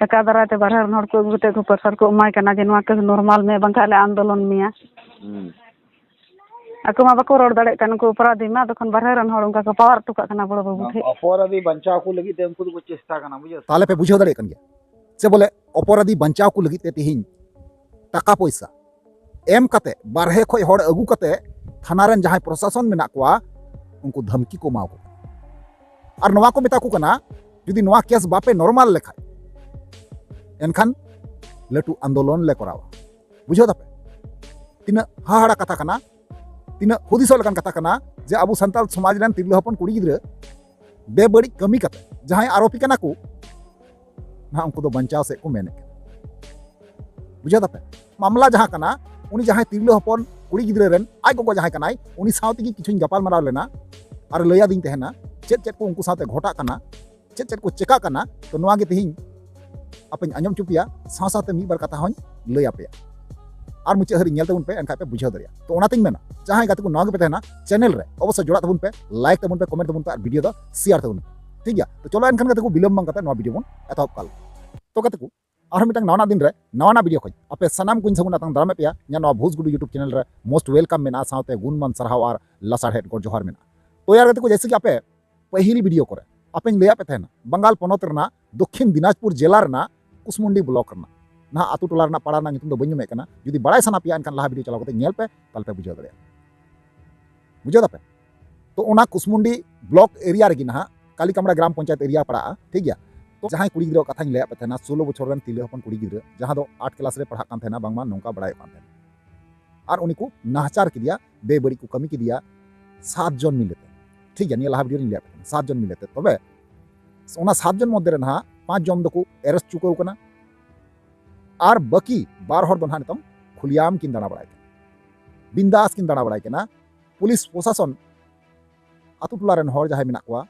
टका दाराते बारह हर को अगुते को प्रसार को एमाय कना जे नोआ केस नॉर्मल में बंका ले आंदोलन मिया ako ma bako ror dare kan ko अपराधी मा तखन बारह रन हर उनका को पावर टुका कना बड़ो बाबू थे अपराधी बचाव को लगी उनको तो चेष्टा करना बुझे ताले पे बुझाव दड़े कन गया से बोले अपराधी बचाव को लगी तेहिन टाका पैसा एम कते बारहे खय हर अगु कते थाना रन जहां प्रशासन मेना कोआ उनको धमकी को माओ और नवा को मेता को कना जुदी नवा केस बापे नॉर्मल लेखा एनखान लटू आंदोलन ले करावा बुझो दापे तीना हाहाड़ा कथा कना तीना हुदिस लकान कथा कना जे अबु संताल समाज रन तिरला हपन कुड़ी गिद्रा बेबड़ी कमी कते जहां आरोपी कना को ना उनको दो बचाव से को मेने बुझो दापे मामला जहां कना उनी जहां तिरला हपन कुड़ी गिद्रा रन आय को जहां कनाय उनी सावती की किछु गपाल माराव लेना और लया दिन तेहना चेत चेत को उनको साथे घोटा कना चेत चेत को चेका कना तो नवा गे तेहिं अपन आंजम चुपिया साथ साथ मी बार कथा हन लया पे और मुचे हरी नेल तबुन पे एनका पे बुझाव दरिया तो ओनातिन मेना जहां गाते को नवा गे पे तेहना चैनल रे अवश्य जोड़ा तबुन पे लाइक तबुन पे कमेंट तबुन पे और वीडियो दा शेयर तबुन ठीक गया तो चलो एनखान गाते को बिलम बंग गाते नवा वीडियो बन एतहब काल तो गाते को और मिटang नवा दिन रे नवा वीडियो खoj आपे सनाम कुन सगुन आतंग दारामे पेया nya नवा भोज गुडू यूट्यूब चैनल रे मोस्ट वेलकम मेना साथे गुणमान सरहाव और लसार हेड गोर जोहार मेना तो यार गाते को जैसे कि आपे पहिली वीडियो करे आपे लया पे तेहना बंगाल पोनोत रना दक्षिण दिनाजपुर जिला रना कुसमुंडी ब्लॉक रना ना आतु टोला रना पाड़ा ना नितुम दो बन्यु मेकना जुदी बड़ाई सना पिया एनखान लाहा वीडियो चलाव कते नेल पे ताल पे बुझाव दरिया बुझाव दापे तो ओना कुसमुंडी ब्लॉक एरिया रेगी ना कालीकामड़ा ग्राम पंचायत एरिया पड़ा ठीक गया तो जहां कुड़ी गिद्रा कथा लया पे तेहना 16 बछर रन तिले हपन कुड़ी गिद्रा जहां दो 8 क्लास रे पढ़ा कान तेहना बांगमा नोंका बड़ाय कान तेहना और उनी को नाहचार किदिया बेबड़ी को कमी किदिया 7 जन मिलेते ठीक है निया लाहा वीडियो लया पे 7 जन मिलेते तबे ओना 7 जन मध्य रे ना 5 जन दो को अरेस्ट चुकाव कना और बाकी 12 हर दो ना नितम खुलियाम किन दाना बड़ाय बिंदास किन दाना बड़ाय केना पुलिस प्रशासन आतु टोला रन हर जहां मेना कोआ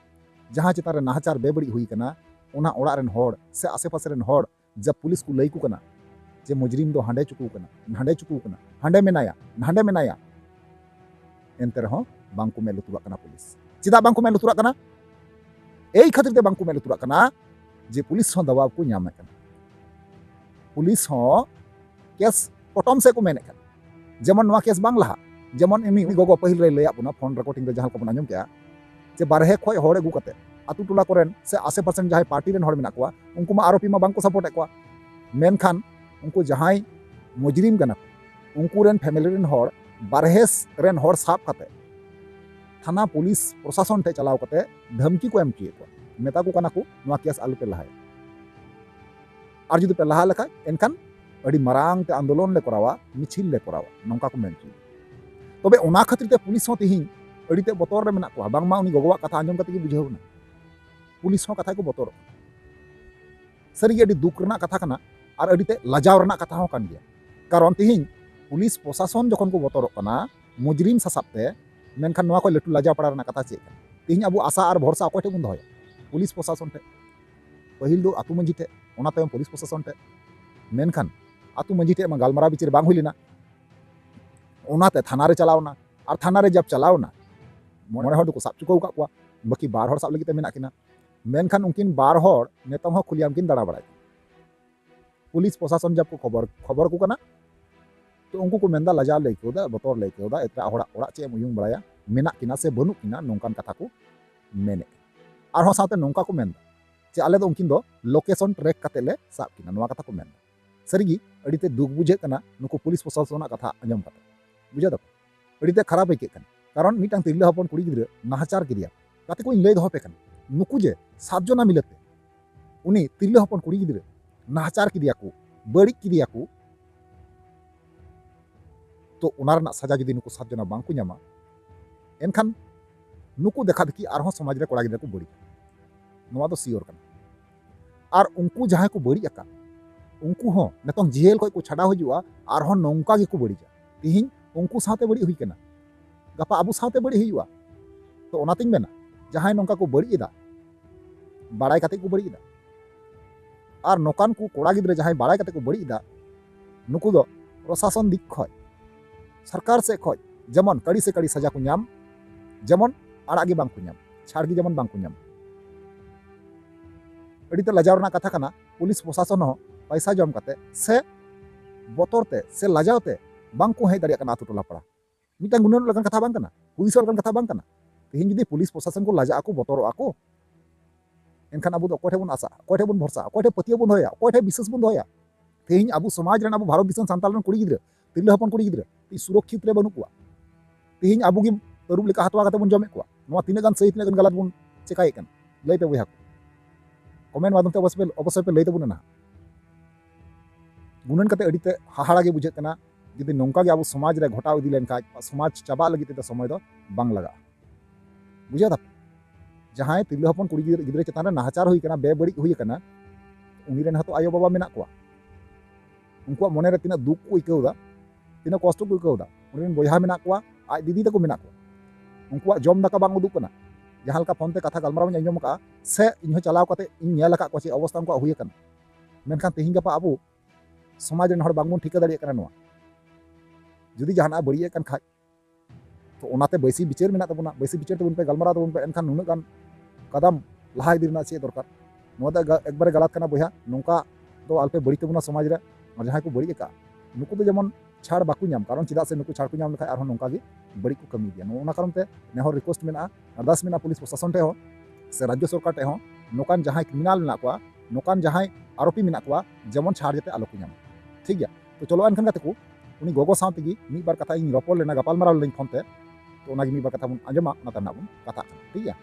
जहां चिता रे नाहचार बेबड़ी हुई कना ओना ओड़ा रन हर से आसे पासे रन हर जब पुलिस को लई को कना जे मुजरिम दो हांडे चुकू कना हांडे मेनाया एनते रहो बांको में लुतुरा कना पुलिस चिदा बांको में लुतुरा कना एई खातिर ते बांको में लुतुरा कना जे पुलिस हो दबाव को ᱧᱟᱢ कना पुलिस हो केस पटम से को मेने कना जेमन नवा केस बांग लहा जेमन इनी गोगो पहिल रे लया पुना फोन रिकॉर्डिंग रे जहां को बना के जे बारहे खय हर अगु कते आतु टोला कोरेन से आसे पासे जहां पार्टी रेन हर मेना कोआ उनको मा आरोपी मा बांको सपोर्ट कोआ मेनखान उनको जहां मुजरिम कना उनको रेन फैमिली रेन हर बारहेस रेन हर साफ कते थाना पुलिस प्रशासन टे चलाव कते धमकी को एम किए को मेता को कना को नवा केस आलु पे लहाय और जुदी पे लहा लखा एनखान अड़ी मरांग ते आंदोलन ले करावा मिछिल ले करावा नोंका को मेन की तबे ओना खातिर ते पुलिस हो तिहिं अड़ी ते बतर रे मेना को बांगमा उनी गोगवा कथा आंजम कते की बुझाव ना पुलिस हो कथा को बतर सरी अड़ी दुख रना कथा कना और अड़ी ते लजाव रना कथा हो कान गया कारण तिहिं पुलिस प्रशासन जखन को बतर कना मुजरिम सासाबते मेनखान नवा को लटू लजाव पड़ा रना कथा चे तिहिं अबु आशा और भरोसा अकोय ठे बुन दहय पुलिस प्रशासन ठे पहिल दो आतु मंजी ठे ओना तायम पुलिस प्रशासन ठे मेनखान आतु मंजी ठे मा गालमारा बिचार बांग हुइलिना ओनाते थाना रे चलावना और थाना रे जब चलावना मोने हर को साब चुकाव का बाकी 12 हर साब लगी ते मेना किना मेनखान उनकिन 12 हर नेतम हो खुलियाम किन दाड़ा बड़ाय पुलिस प्रशासन जब को खबर को कना तो उनको को मेंदा लजा लैकोदा बतर लैकोदा एता ओड़ा चे मुयुंग बड़ाया मेना किना से बनु किना नोंकान कथा को मेने और हो साथे नोंका को मेंदा चे आले दो उनकिन दो लोकेशन ट्रैक कते ले साब किना नवा कथा को मेंदा सरीगी अड़ीते दुख बुझे कना नुको पुलिस प्रशासन कथा अंजम कते बुझा दो अड़ीते खराब के कन कारण मिटांग तिरला हपन कुड़ी गिद्रा नाहचार किरिया काते को लय दो पे कन नुकु जे 7 जना मिलते उनी तिरला हपन कुड़ी गिद्रा नाहचार किदिया को बड़ी किदिया को तो उनारना सजा जुदी नुकु 7 जना बांको ᱧᱟᱢᱟ एनखान नुकु देखा देखी आरहों समाज रे कोड़ा गिद्रा को बड़ी नवा दो सियोर कना और उनको जहां को बड़ी अका उनको हो नतों जेल को छाड़ा हजुआ आरहों नौका गे को बड़ी जा तिहिं उनको साथे बड़ी हुई कना गपा अबु साथे बड़ी हुआ तो ओनातिन मेना जहां नौका को बड़ी इदा बाड़ाय कते को बड़ी इदा और नौकान को कोड़ा गिद्रा जहां बाड़ाय कते को बड़ी इदा नुकु दो प्रशासन दिक खय सरकार से खय जेमन कड़ी से कड़ी सजा को ᱧᱟᱢ जेमन आड़ा गे बांग को ᱧᱟᱢ छाड़ गे जेमन बांग को ᱧाम अड़ी तो लजाव रना कथा कना पुलिस प्रशासन हो पैसा जम कते से बतरते से लाजावते बांग को हेज दाड़ियाग कना आतु टोला पाड़ा मिटन गुनन लगन कथा बांग कना पुलिस लगन कथा बांग कना तेहिं जुदी पुलिस प्रशासन को लाजा को बतरो आको एनखान अब अकोय ठे बन आशा अकोय ठे बन भरसा अकोय ठे पतिया बन दोया अकोय ठे विश्वास बन दोया तेहिं अब समाज रन अब भारत दिसम सांताल रन कुड़ी गिद्रा तिरला हपन कुड़ी गिद्रा सुरक्षित रे बनु कुआ तेहिं अब गी तरुब लेका हतवा कते बन जमे कुआ नोआ तिना गान सही तिना गान गलत बन चिकाय कन लई पे बया कमेंट माध्यम ते अवश्य पे लई तबुना ना गुनन कते अडिते हाहाड़ा गे बुझे कना जुदी नौका गे अब समाज रे घटाव इदी लेन खाज समाज चाबा लगी ते समय दो बांग लगा बुझा था जहां तिरला हपन कुड़ी गिद्रा चेतान रे नाहचार हुई कना बेबड़ी हुई कना उनी रेन हतो आयो बाबा मेना कुआ उनको मने रे तिना दुख को इकौदा तिना कष्ट को इकौदा उनी रेन बयहा मेना कुआ आज दीदी तको मेना कुआ उनको जम दाका बांग उदुक कना जहां लका फोन ते कथा गलमाराव आंजम का से इन चलाव कते इन नेल का को चे अवस्था उनको हुई कना मेनखान तेहिं गपा अब समाज रेन हर बांगबन ठिका दाड़िया कना नोआ जुदी जहाना बड़िए कन खाज तो ओनाते बैसी बिचार मेना तबुना बैसी बिचार तबुन पे गलमाराव तबुन पे एनखान नुना गान कदम लहा इदी रेना चे दरकार नोआ दो एकबारे गलत कना बया नोंका तो अल्पे बड़ी तबुना समाज रे और जहां को बड़ी का नुकु तो जेमन छाड़ बाकु नाम कारण चिदा से नुकु छाड़ को नाम लखाय आरो नोंका गे बड़ी को कमी दिया नोना कारण ते नेहर रिक्वेस्ट मेना अरदास मेना पुलिस प्रशासन टे हो से राज्य सरकार टे हो नोकान जहां क्रिमिनल मेना को नोकान जहां आरोपी मेना को जेमन छाड़ जते आलो को नाम ठीक गया तो चलो एनखान कते को उनी गोगो साथ गी मी बार कथा इन रपोल लेना गपाल माराव लेन फोन ते तो ओना गे मी बार कथा बन आंजमा ना तना बन कथा ठीक गया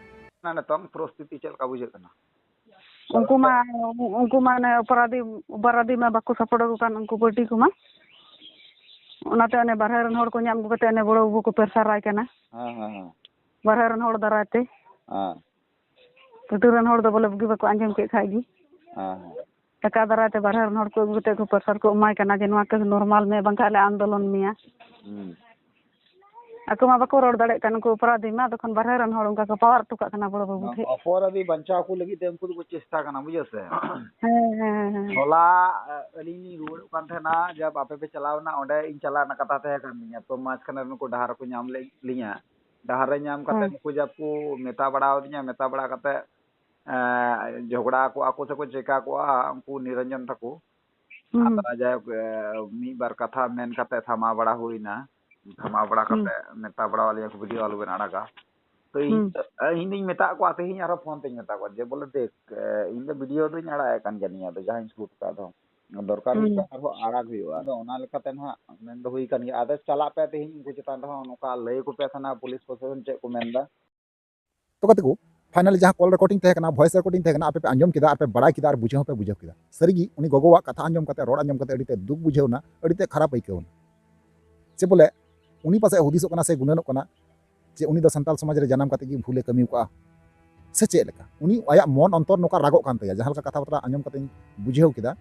ना नतम परिस्थिति चल का बुझे कना उनको माने अपराधी में बाको सपोर्ट को कान उनको पार्टी को मा ओनाते अने बारहे रन हड़ को नाम को कते अने बड़ो बु को पेरसाराय कना हां हां हां बारहे रन हड़ दराते हां टटू रन हड़ दो बोले बुगी बाको आंजम के खाई गी हां टका दराते बारहे रन हड़ को गुते को पेरसार को माय कना जे नोआ के नॉर्मल में बंकाले आंदोलन मिया ako ma bako ror dare kan ko अपराधी में तखन बारहे रन हड़ उनका को पावर टुका कना बड़ो बाबू थे अपराधी बंचा को लगी ते उनको चेष्टा करना बुझे से हां होला अलीनी रोड कान थे ना जब आपे पे चलाव ना ओंडे इन चला ना कथा थे kan निया तो मास कना को डहार को नाम ले लिया डहार रे नाम कते को जब को मेता बड़ाव दिया मेता बड़ा कते झगड़ा को आको से को चेका को उनको निरंजन तको आता जाय मी बार कथा मेन कते थमा बड़ा हुईना थमा बड़ा कते मेता बड़ा वाले को वीडियो आलू बनाड़ा का तो इन मेता को आते ही यार फोन ते मेता को जे बोले देख इन वीडियो तो आड़ा कान जनिया तो जहां शूट का दो दरकार हो आराग हुआ तो ओना लेकाते ना मेन दो हुई कान आदे चला पे ते उनको चेतान रहो नोका लय को पे थाना पुलिस प्रशासन चे को मेनदा तो कते को फाइनली जहां कॉल रिकॉर्डिंग थे कना वॉइस रिकॉर्डिंग थे कना आपे पे आंजम किदा आपे बड़ा किदा और बुझे पे बुझे किदा सरीगी उनी गोगोवा कथा आंजम कते रोड आंजम कते अडिते दुख बुझेवना अडिते खराब आइकेवना से बोले उनी पासे हुदिसो कना से गुननो कना जे उनी द संताल समाज रे जन्म कते की भूले कमी का से चे लेका उनी आया मन अंतर नोका रागो कान तया जहां कथा बतरा आंजम कते बुझेव किदा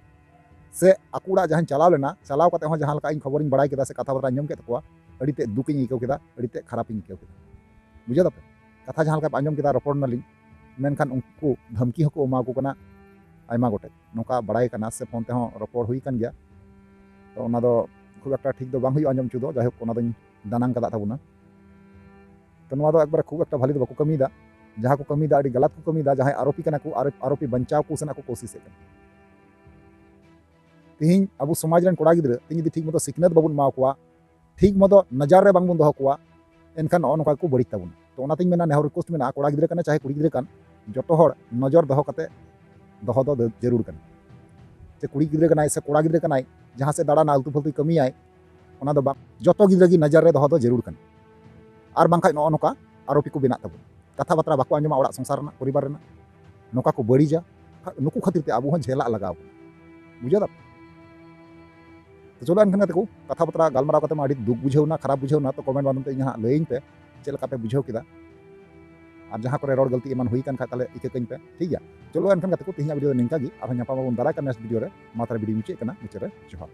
से अकुड़ा जहां चलाव लेना चलाव कते हो जहां इन खबर इन बड़ाई किदा से कथा बतरा आंजम के तकोआ अडिते दुख इन इको किदा अडिते खराब इन इको किदा बुझे दपे कथा जहां का आंजम किदा रपोड़ नाली मेनखान उनको धमकी हको एमा को कना आयमा गोटे नोका बड़ाई कना से फोन ते हो रपोड़ हुई कान गया तो ओना दो खूब एक ठीक दो बांग हुई आंजम चुदो जाय होक ओना दो दानांग कदा थाबुना तो नोआ दो एक बार खूब एक भाली दो बाको कमीदा जहां को कमीदा अड़ी गलत को कमीदा जहां आरोपी कना को आरोपी बंचाव को सना को कोशिश कना तिहिं अब समाज रन कोड़ा गिद्रा तिहिं यदि ठीक मतो सिकनत बाबुन माव कोआ ठीक मतो नजर रे बांग बुन दोह कोआ एनखान नोका को बड़ी ताबुना तो ओनातिन मेना नेहर रिक्वेस्ट मेना कोड़ा गिद्रा कना चाहे कुड़ी गिद्रा कान जतो हर नजर दोह कते दोह दो जरूर कना से कुड़ी गिद्रा कनाय से कोड़ा गिद्रा कनाय जहां से दाड़ा आलतू फलतू कमी आय ओना दो बांग जतो गिद्रा की नजर रे दोह दो जरूर कना और बांखाय नोका आरोपी को बेना ताबुन कथा बात्रा बाको आंजमा ओड़ा संसार रना परिवार रना नोका को बड़ीजा नुकु खातिर ते आबो झेला लगाव बुझा दा तो चलो एनखान को कथा बात्रा गलमाराव कते मा दुख बुझेवना खराब बुझेवना तो कमेंट माध्यम ते इहा लयिन पे चेलका पे बुझेव किदा और जहां करे रोड गलती एमान हुई कान खा ताले इके कइन पे ठीक गया चलो एनखान को तिहिया वीडियो निंका गी और न्यापा बाबन दारा का नेक्स्ट वीडियो रे मात्रा वीडियो मुचे कना मुचे रे जोहार।